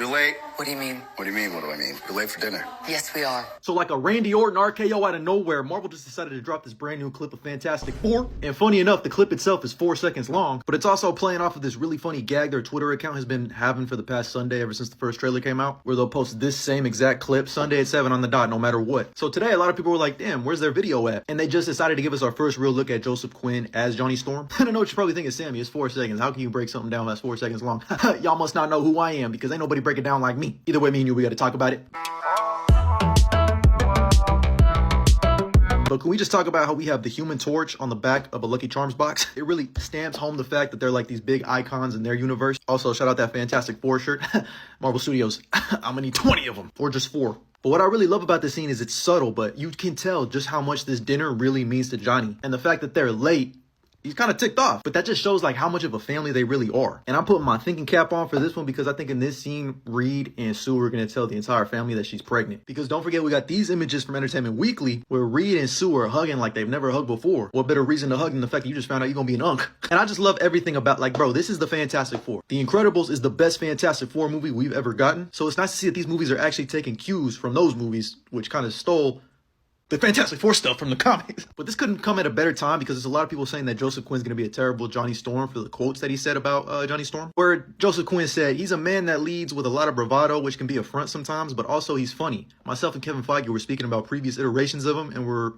You're late. What do you mean? What do you mean? What do I mean? You're late for dinner. Yes, we are. So like a Randy Orton RKO out of nowhere, Marvel just decided to drop this brand new clip of Fantastic Four. And funny enough, the clip itself is 4 seconds long, but it's also playing off of this really funny gag their Twitter account has been having for the past Sunday ever since the first trailer came out, where they'll post this same exact clip Sunday at 7 on the dot, no matter what. So today, a lot of people were like, damn, where's their video at? And they just decided to give us our first real look at Joseph Quinn as Johnny Storm. I don't know what you're probably thinking, Sammy, it's 4 seconds. How can you break something down that's 4 seconds long? Y'all must not know who I am because ain't nobody break it down like me. Either way, me and you, we gotta talk about it. But can we just talk about how we have the Human Torch on the back of a Lucky Charms box? It really stamps home the fact that they're like these big icons in their universe. Also, shout out that Fantastic Four shirt. Marvel Studios, I'm gonna need 20 of them, or just 4. But what I really love about this scene is it's subtle, but you can tell just how much this dinner really means to Johnny. And the fact that they're late, he's kind of ticked off, but that just shows like how much of a family they really are. And I'm putting my thinking cap on for this one because I think in this scene, Reed and Sue are going to tell the entire family that she's pregnant. Because don't forget, we got these images from Entertainment Weekly where Reed and Sue are hugging like they've never hugged before. What better reason to hug than the fact that you just found out you're going to be an unk? And I just love everything about, like, bro, this is the Fantastic Four. The Incredibles is the best Fantastic Four movie we've ever gotten. So it's nice to see that these movies are actually taking cues from those movies, which kind of stole the Fantastic Four stuff from the comics. But this couldn't come at a better time because there's a lot of people saying that Joseph Quinn's going to be a terrible Johnny Storm for the quotes that he said about Johnny Storm. Where Joseph Quinn said, he's a man that leads with a lot of bravado, which can be a front sometimes, but also he's funny. Myself and Kevin Feige were speaking about previous iterations of him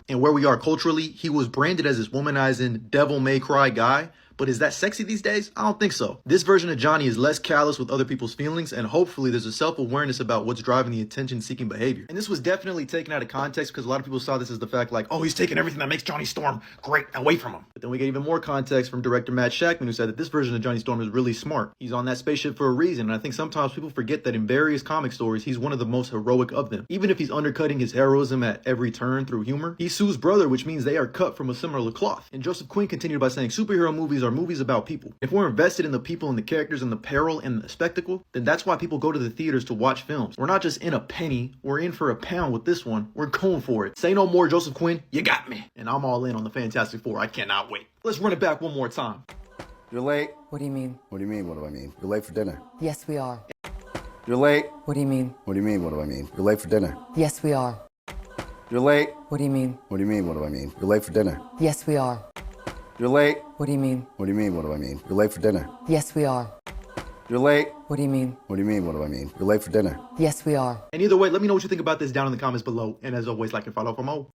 and where we are culturally. He was branded as this womanizing, devil may cry guy. But is that sexy these days? I don't think so. This version of Johnny is less callous with other people's feelings, and hopefully there's a self-awareness about what's driving the attention-seeking behavior. And this was definitely taken out of context because a lot of people saw this as the fact like, oh, he's taking everything that makes Johnny Storm great away from him. But then we get even more context from director Matt Shakman, who said that this version of Johnny Storm is really smart. He's on that spaceship for a reason, and I think sometimes people forget that in various comic stories, he's one of the most heroic of them. Even if he's undercutting his heroism at every turn through humor, he's Sue's brother, which means they are cut from a similar cloth. And Joseph Quinn continued by saying, superhero movies are movies about people. If we're invested in the people and the characters and the peril and the spectacle, then that's why people go to the theaters to watch films. We're not just in a penny, we're in for a pound with this one. We're going for it. Say no more, Joseph Quinn, you got me. And I'm all in on the Fantastic Four. I cannot wait. Let's run it back one more time. You're late. What do you mean? What do you mean? What do I mean? You're late for dinner. Yes, we are. You're late. What do you mean? What do you mean? What do I mean? You're late for dinner. Yes, we are. You're late. What do you mean? What do you mean? What do I mean? You're late for dinner. Yes, we are. You're late. What do you mean? What do you mean? What do I mean? You're late for dinner. Yes, we are. You're late. What do you mean? What do you mean? What do I mean? You're late for dinner. Yes, we are. And either way, let me know what you think about this down in the comments below. And as always, like and follow for more.